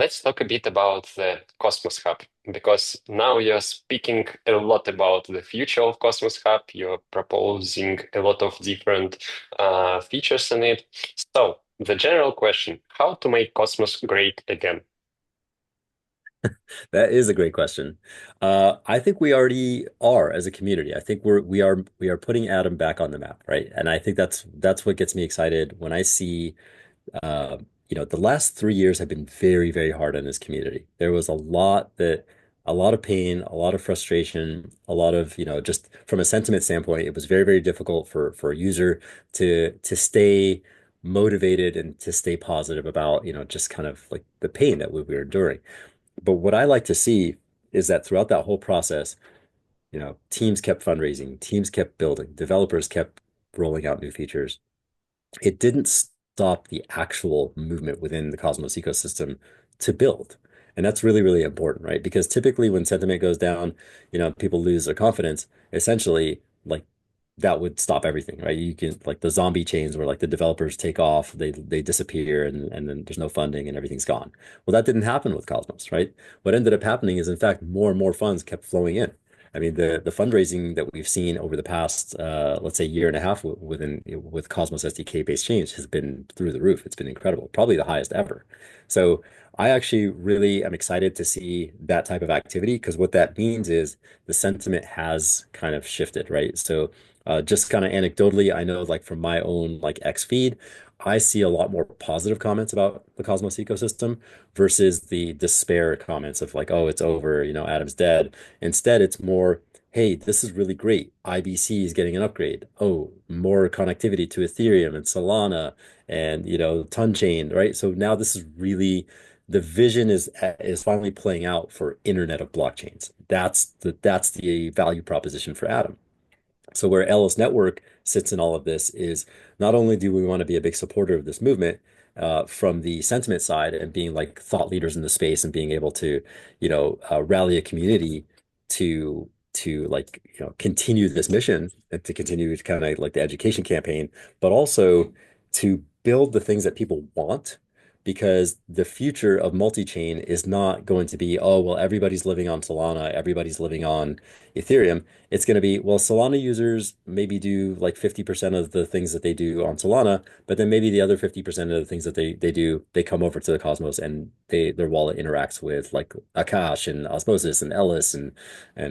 Let's talk a bit about the Cosmos Hub because now you're speaking a lot about the future of Cosmos Hub. You're proposing a lot of different features in it. So, the general question, how to make Cosmos great again? That is a great question. I think we already are as a community. I think we are putting Atom back on the map, right? And I think that's what gets me excited when I see uh, the last 3 years have been very, very hard on this community. There was a lot of pain, a lot of frustration, a lot of, just from a sentiment standpoint, it was very, very difficult for a user to stay motivated and to stay positive about, just kind of like the pain that we were enduring. But what I like to see is that throughout that whole process, teams kept fundraising, teams kept building, developers kept rolling out new features. It didn't stop the actual movement within the Cosmos ecosystem to build. And that's really, really important, right? Because typically when sentiment goes down, people lose their confidence. Essentially, like that would stop everything, right? You can like the zombie chains where like the developers take off, they disappear and then there's no funding and everything's gone. Well, that didn't happen with Cosmos, right? What ended up happening is in fact more and more funds kept flowing in. I mean, the fundraising that we've seen over the past, let's say, year and a half with Cosmos SDK based change has been through the roof. It's been incredible, probably the highest ever. So I actually really am excited to see that type of activity because what that means is the sentiment has kind of shifted, right? So just kind of anecdotally, I know like from my own like X feed, I see a lot more positive comments about the Cosmos ecosystem versus the despair comments of like, oh, it's over, Adam's dead. Instead, it's more, hey, this is really great. IBC is getting an upgrade. Oh, more connectivity to Ethereum and Solana and Ton Chain, right? So now this is really the vision is finally playing out for Internet of blockchains. That's the value proposition for Atom. So where Elys Network sits in all of this is not only do we want to be a big supporter of this movement from the sentiment side and being like thought leaders in the space and being able to, rally a community to like, continue this mission and to continue to kind of like the education campaign, but also to build the things that people want. Because the future of multi-chain is not going to be, oh, well, everybody's living on Solana, everybody's living on Ethereum. It's going to be, well, Solana users maybe do like 50% of the things that they do on Solana, but then maybe the other 50% of the things that they do, they come over to the Cosmos and their wallet interacts with like Akash and Osmosis and Ellis and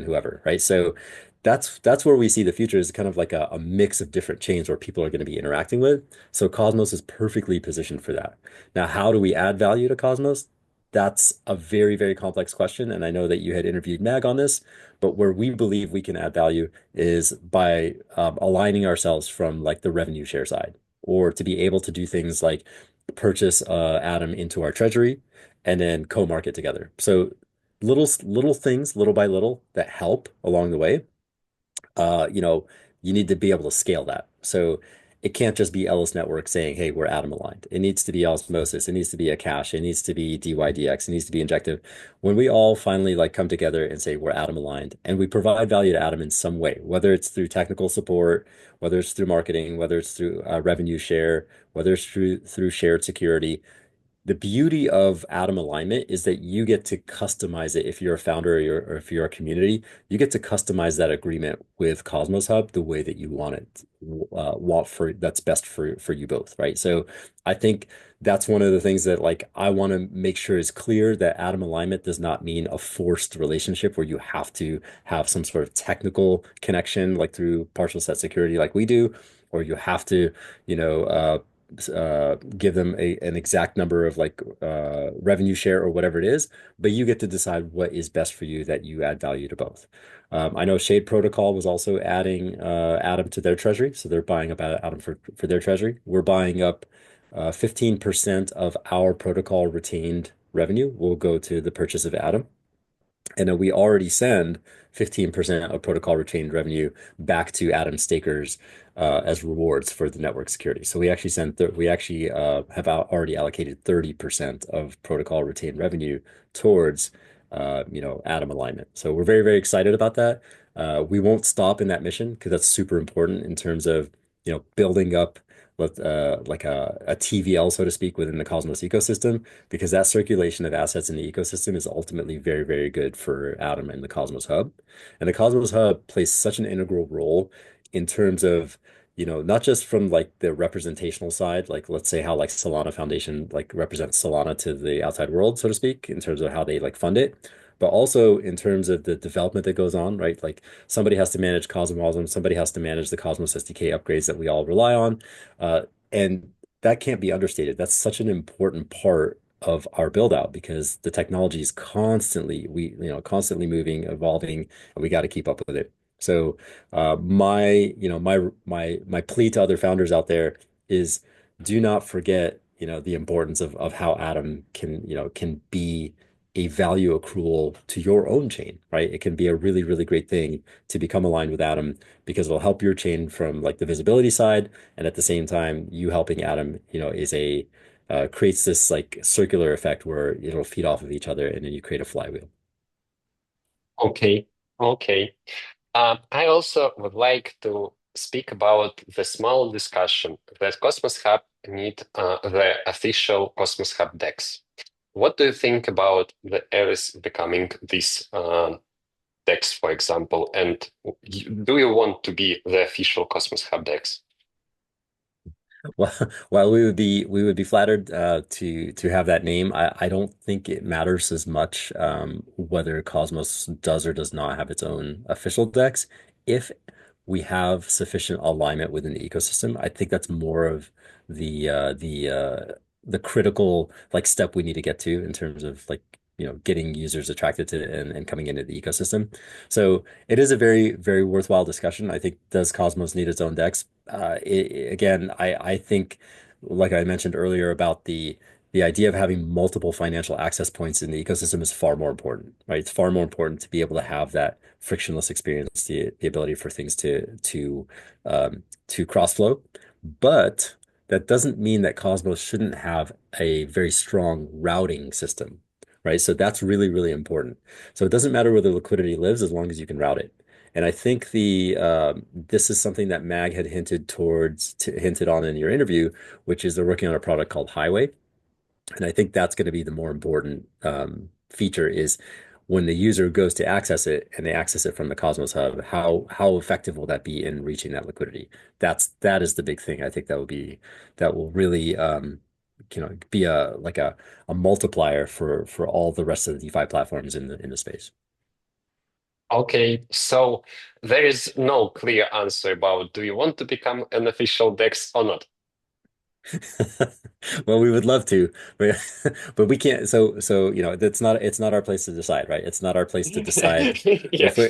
whoever, right? So that's where we see the future is kind of like a mix of different chains where people are going to be interacting with. So Cosmos is perfectly positioned for that. Now, how do we add value to Cosmos? That's a very, very complex question. And I know that you had interviewed Mag on this. But where we believe we can add value is by aligning ourselves from like the revenue share side, or to be able to do things like purchase Atom into our treasury and then co-market together. So little things, little by little, that help along the way. uh, you know, you need to be able to scale that. So it can't just be Ellis Network saying, hey, we're atom aligned. It needs to be osmosis. It needs to be a cache. It needs to be DYDX. It needs to be injective. When we all finally like come together and say we're atom aligned and we provide value to Atom in some way, whether it's through technical support, whether it's through marketing, whether it's through revenue share, whether it's through shared security, the beauty of Atom alignment is that you get to customize it if you're a founder or if you're a community, you get to customize that agreement with Cosmos Hub the way that you want it, want for that's best for you both, right? So I think that's one of the things that like I want to make sure is clear that Atom alignment does not mean a forced relationship where you have to have some sort of technical connection like through partial set security like we do, or you have to, you know, give them an exact number of like revenue share or whatever it is, but you get to decide what is best for you that you add value to both. I know Shade Protocol was also adding Atom to their treasury, so they're buying up Atom for their treasury. We're buying up 15% of our protocol retained revenue will go to the purchase of Atom. And then we already send 15% of protocol retained revenue back to Atom stakers as rewards for the network security. So we actually have already allocated 30% of protocol retained revenue towards Atom alignment. So we're very, very excited about that. We won't stop in that mission because that's super important in terms of building up like a TVL, so to speak, within the Cosmos ecosystem, because that circulation of assets in the ecosystem is ultimately very, very good for Atom and the Cosmos Hub. And the Cosmos Hub plays such an integral role in terms of, not just from like the representational side, like let's say how like Solana Foundation like represents Solana to the outside world, so to speak, in terms of how they like fund it, but also in terms of the development that goes on, right? Like somebody has to manage Cosmosm, somebody has to manage the Cosmos SDK upgrades that we all rely on. And that can't be understated. That's such an important part of our build out because the technology is constantly moving, evolving, and we got to keep up with it. So my plea to other founders out there is do not forget, the importance of how Atom can be a value accrual to your own chain, right? It can be a really, really great thing to become aligned with Atom because it'll help your chain from like the visibility side, and at the same time, you helping Atom, is a creates this like circular effect where it'll feed off of each other, and then you create a flywheel. Okay, okay. I also would like to speak about the small discussion that Cosmos Hub need the official Cosmos Hub DEX. What do you think about the Elys becoming this DEX, for example? And do you want to be the official Cosmos Hub DEX? Well, while we would be flattered to have that name, I don't think it matters as much whether Cosmos does or does not have its own official DEX. If we have sufficient alignment within the ecosystem, I think that's more of the uh, the uh, the critical like step we need to get to in terms of like getting users attracted to it and coming into the ecosystem. So it is a very, very worthwhile discussion. I think does Cosmos need its own DEX? Again, I think, like I mentioned earlier about the idea of having multiple financial access points in the ecosystem is far more important, right? It's far more important to be able to have that frictionless experience, the ability for things to cross flow. But that doesn't mean that Cosmos shouldn't have a very strong routing system, right? So that's really, really important. So it doesn't matter where the liquidity lives as long as you can route it. And I think the this is something that Mag had hinted on in your interview, which is they're working on a product called Highway. And I think that's going to be the more important feature is when the user goes to access it and they access it from the Cosmos Hub, how effective will that be in reaching that liquidity? That is the big thing. I think that will really be a multiplier for all the rest of the DeFi platforms in the space. Okay, so there is no clear answer about do you want to become an official DEX or not? Well, we would love to, but but we can't. So it's not our place to decide, right? It's not our place to decide Yeah. if we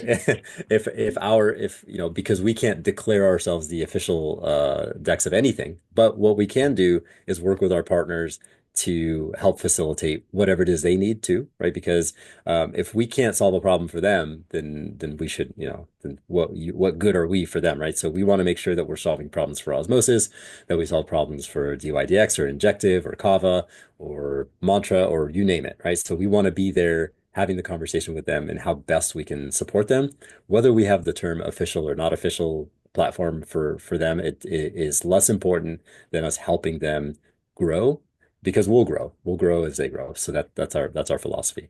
if because we can't declare ourselves the official decks of anything. But what we can do is work with our partners to help facilitate whatever it is they need to, right? Because if we can't solve a problem for them, then we should, then what good are we for them, right? So we want to make sure that we're solving problems for osmosis, that we solve problems for DYDX or Injective or Kava or Mantra or you name it, right? So we want to be there having the conversation with them and how best we can support them. Whether we have the term official or not official platform for them, it is less important than us helping them grow because we'll grow. We'll grow as they grow. So that's our philosophy.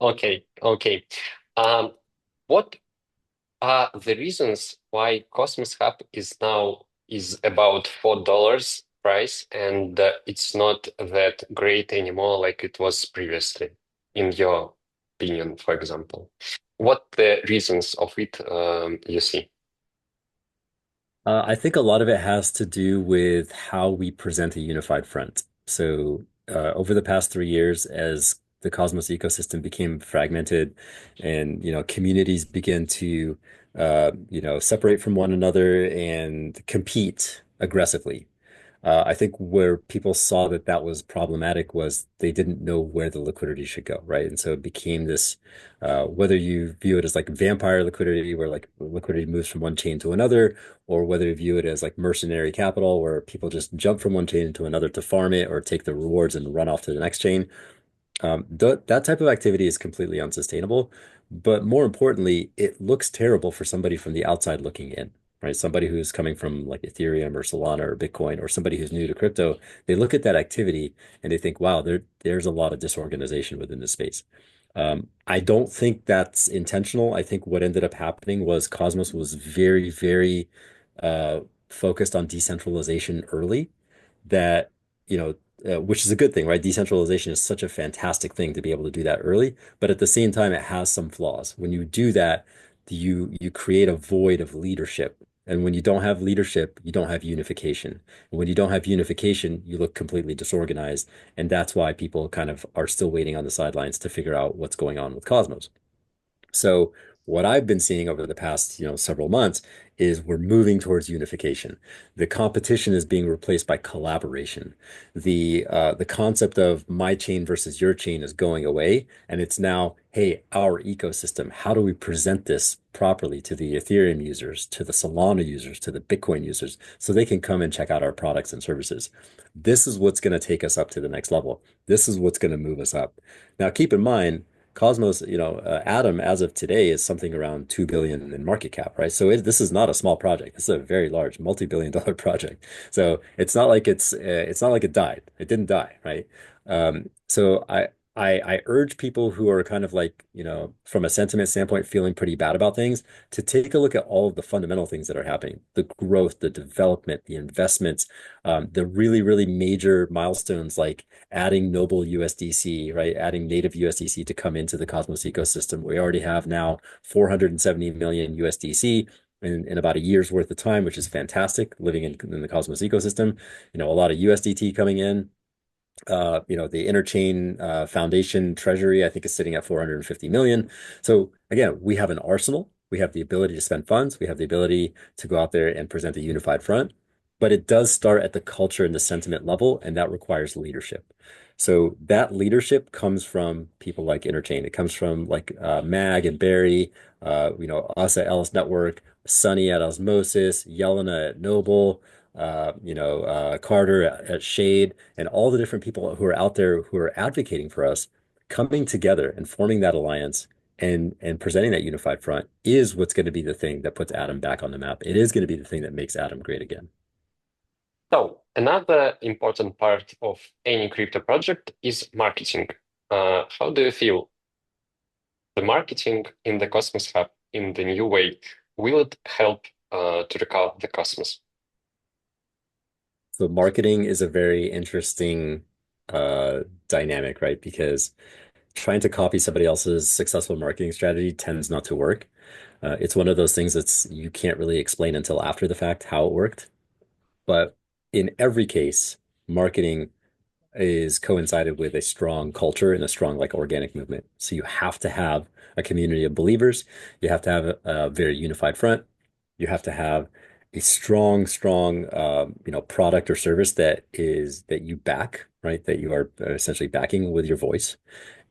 Okay, okay. Um, what are the reasons why Cosmos Hub is about $4 price and it's not that great anymore like it was previously, in your opinion, for example? What the reasons of it you see? I think a lot of it has to do with how we present a unified front. So, over the past 3 years, as the Cosmos ecosystem became fragmented and, communities began to, separate from one another and compete aggressively. I think where people saw that that was problematic was they didn't know where the liquidity should go, right? And so it became this, whether you view it as like vampire liquidity, where like liquidity moves from one chain to another, or whether you view it as like mercenary capital, where people just jump from one chain to another to farm it or take the rewards and run off to the next chain. That type of activity is completely unsustainable. But more importantly, it looks terrible for somebody from the outside looking in. right? Somebody who's coming from like Ethereum or Solana or Bitcoin or somebody who's new to crypto, they look at that activity and they think, wow, there's a lot of disorganization within this space. I don't think that's intentional. I think what ended up happening was Cosmos was very, very uh, focused on decentralization early, that, you know, which is a good thing, right? Decentralization is such a fantastic thing to be able to do that early, but at the same time, it has some flaws. When you do that, you create a void of leadership. And when you don't have leadership, you don't have unification. And when you don't have unification, you look completely disorganized. And that's why people kind of are still waiting on the sidelines to figure out what's going on with Cosmos. So what I've been seeing over the past, several months is we're moving towards unification. The competition is being replaced by collaboration. The concept of my chain versus your chain is going away, and it's now, hey, our ecosystem. How do we present this properly to the Ethereum users, to the Solana users, to the Bitcoin users, so they can come and check out our products and services? This is what's going to take us up to the next level. This is what's going to move us up. Now, keep in mind, Cosmos, Atom as of today is something around 2 billion in market cap, right? So this is not a small project. This is a very large multi-billion dollar project. So it's not like it died. It didn't die, right? So I urge people who are kind of like, from a sentiment standpoint, feeling pretty bad about things to take a look at all of the fundamental things that are happening, the growth, the development, the investments, the really, really major milestones like adding Noble USDC, right? Adding native USDC to come into the Cosmos ecosystem. We already have now 470 million USDC in about a year's worth of time, which is fantastic living in the Cosmos ecosystem. A lot of USDT coming in. The Interchain Foundation treasury, I think, is sitting at 450 million. So again, we have an arsenal. We have the ability to spend funds. We have the ability to go out there and present a unified front. But it does start at the culture and the sentiment level, and that requires leadership. So that leadership comes from people like Interchain. It comes from like Mag and Barry, us at Elys Network, Sunny at Osmosis, Yelena at Noble, Carter at Shade, and all the different people who are out there who are advocating for us, coming together and forming that alliance and presenting that unified front is what's going to be the thing that puts Atom back on the map. It is going to be the thing that makes Atom great again. So another important part of any crypto project is marketing. How do you feel the marketing in the Cosmos Hub in the new way? Will it help to recover the Cosmos? So marketing is a very interesting dynamic, right? Because trying to copy somebody else's successful marketing strategy tends not to work. It's one of those things that's you can't really explain until after the fact how it worked. But in every case, marketing is coincided with a strong culture and a strong like organic movement. So you have to have a community of believers. You have to have a very unified front. You have to have a strong, strong, product or service that you back, right? That you are essentially backing with your voice.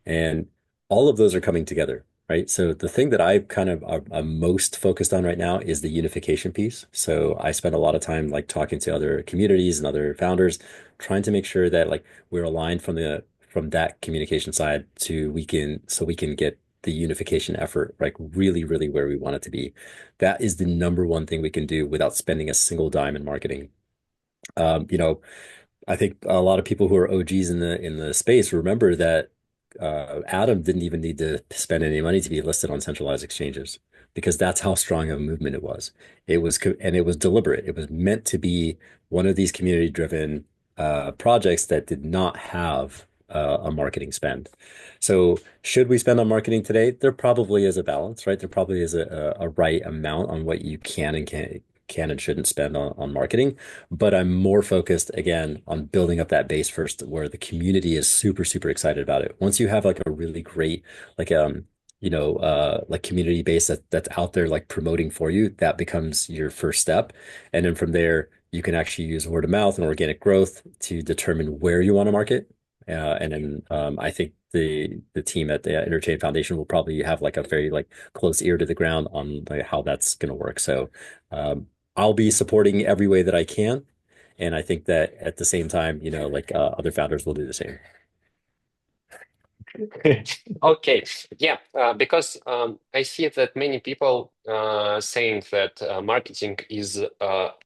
And all of those are coming together, right? So the thing that I kind of am most focused on right now is the unification piece. So I spend a lot of time like talking to other communities and other founders, trying to make sure that like we're aligned from that communication side so we can get the unification effort like really, really where we want it to be. That is the number one thing we can do without spending a single dime in marketing. Um, you know, I think a lot of people who are OGs in the space remember that Atom didn't even need to spend any money to be listed on centralized exchanges because that's how strong of a movement it was. And it was deliberate. It was meant to be one of these community-driven projects that did not have a marketing spend. So should we spend on marketing today? There probably is a balance, right? There probably is a right amount on what you can and shouldn't spend on marketing. But I'm more focused again on building up that base first where the community is super, super excited about it. Once you have like a really great, like, like community base that's out there, like promoting for you, that becomes your first step. And then from there, you can actually use word of mouth and organic growth to determine where you want to market. And then I think the team at the Interchain Foundation will probably have like a very like close ear to the ground on like how that's going to work. So I'll be supporting every way that I can. And I think that at the same time, other founders will do the same. Okay, yeah, because I see that many people saying that marketing is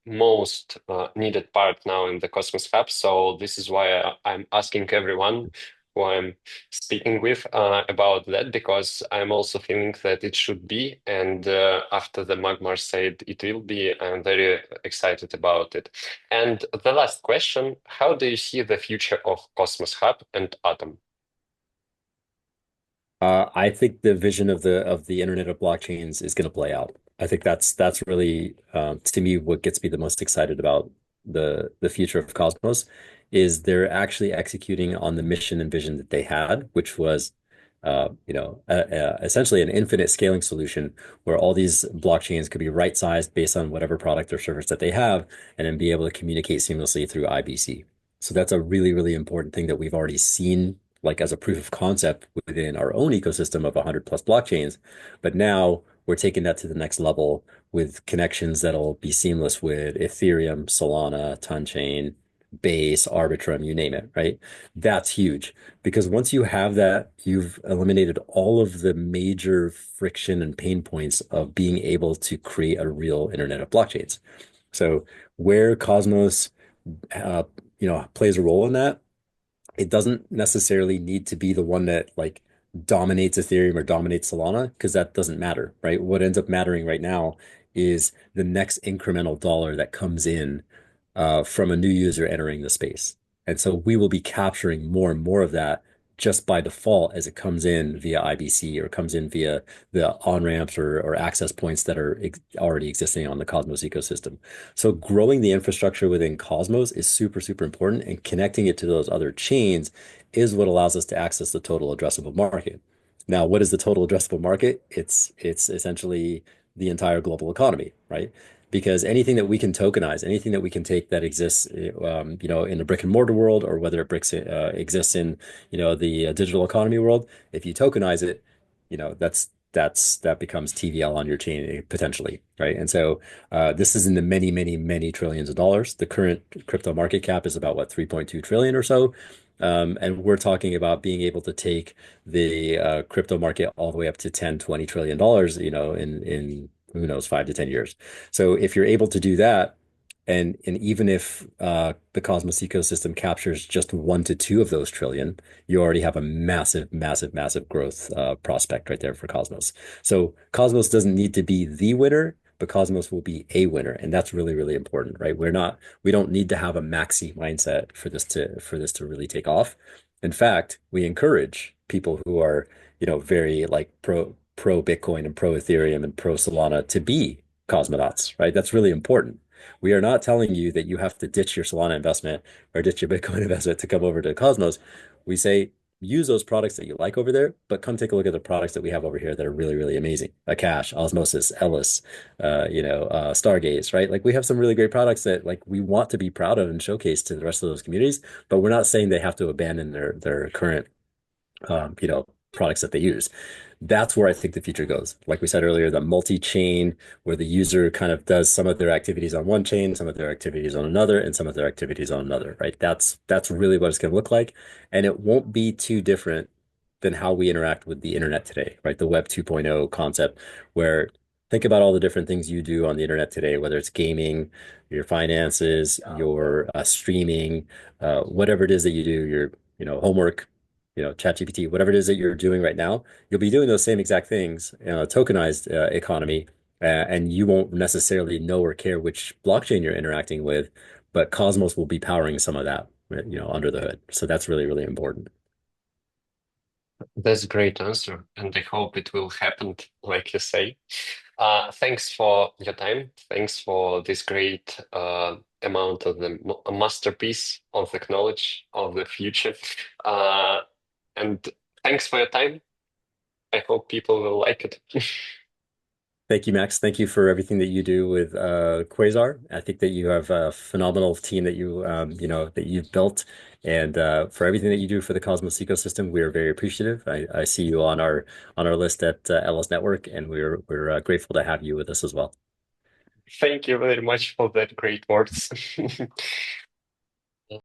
most needed part now in the Cosmos Hub. So this is why I'm asking everyone who I'm speaking with about that, because I'm also feeling that it should be. And after the Magmar said it will be, I'm very excited about it. And the last question, how do you see the future of Cosmos Hub and Atom? I think the vision of the Internet of blockchains is going to play out. I think that's really to me what gets me the most excited about the future of Cosmos is they're actually executing on the mission and vision that they had, which was essentially an infinite scaling solution where all these blockchains could be right sized based on whatever product or service that they have, and then be able to communicate seamlessly through IBC. So that's a really, really important thing that we've already seen, like as a proof of concept within our own ecosystem of 100 plus blockchains. But now we're taking that to the next level with connections that'll be seamless with Ethereum, Solana, Tonchain, Base, Arbitrum, you name it, right? That's huge because once you have that, you've eliminated all of the major friction and pain points of being able to create a real internet of blockchains. So where Cosmos uh, plays a role in that, it doesn't necessarily need to be the one that like dominates Ethereum or dominates Solana because that doesn't matter, right? What ends up mattering right now is the next incremental dollar that comes in from a new user entering the space. And so we will be capturing more and more of that just by default as it comes in via IBC or comes in via the on-ramps or access points that are already existing on the Cosmos ecosystem. So growing the infrastructure within Cosmos is super, super important, and connecting it to those other chains is what allows us to access the total addressable market. Now, what is the total addressable market? It's essentially the entire global economy, right? Because anything that we can tokenize, anything that we can take that exists, in the brick and mortar world, or whether exists in, the digital economy world, if you tokenize it, that becomes TVL on your chain potentially, right? And so this is in the many, many, many trillions of dollars. The current crypto market cap is about what, 3.2 trillion or so. And we're talking about being able to take the crypto market all the way up to 10, 20 trillion dollars, in who knows, 5 to 10 years. So if you're able to do that, and even if the Cosmos ecosystem captures just 1 to 2 of those trillion, you already have a massive, massive, massive growth prospect right there for Cosmos. So Cosmos doesn't need to be the winner, but Cosmos will be a winner, and that's really, really important, right? We don't need to have a maxi mindset for this to really take off. In fact, we encourage people who are, very like pro Bitcoin and pro Ethereum and pro Solana to be cosmonauts, right? That's really important. We are not telling you that you have to ditch your Solana investment or ditch your Bitcoin investment to come over to Cosmos. We say use those products that you like over there, but come take a look at the products that we have over here that are really, really amazing. Akash, Osmosis, Elys, Stargaze, right? Like we have some really great products that like we want to be proud of and showcase to the rest of those communities, but we're not saying they have to abandon their current um, you know, products that they use. That's where I think the future goes. Like we said earlier, the multi-chain where the user kind of does some of their activities on one chain, some of their activities on another, and some of their activities on another, right? That's really what it's going to look like. And it won't be too different than how we interact with the internet today, right? The Web 2.0 concept, where think about all the different things you do on the internet today, whether it's gaming, your finances, your streaming, whatever it is that you do, your homework, ChatGPT, whatever it is that you're doing right now, you'll be doing those same exact things in a tokenized economy, and you won't necessarily know or care which blockchain you're interacting with, but Cosmos will be powering some of that, under the hood. So that's really, really important. That's a great answer, and I hope it will happen like you say. Thanks for your time. Thanks for this great amount of the masterpiece of the knowledge of the future. Uh, and thanks for your time. I hope people will like it. Thank you, Max. Thank you for everything that you do with Quasar. I think that you have a phenomenal team that that you've built, and for everything that you do for the Cosmos ecosystem, we are very appreciative. I see you on our list at Elys Network, and we're grateful to have you with us as well. Thank you very much for that great words.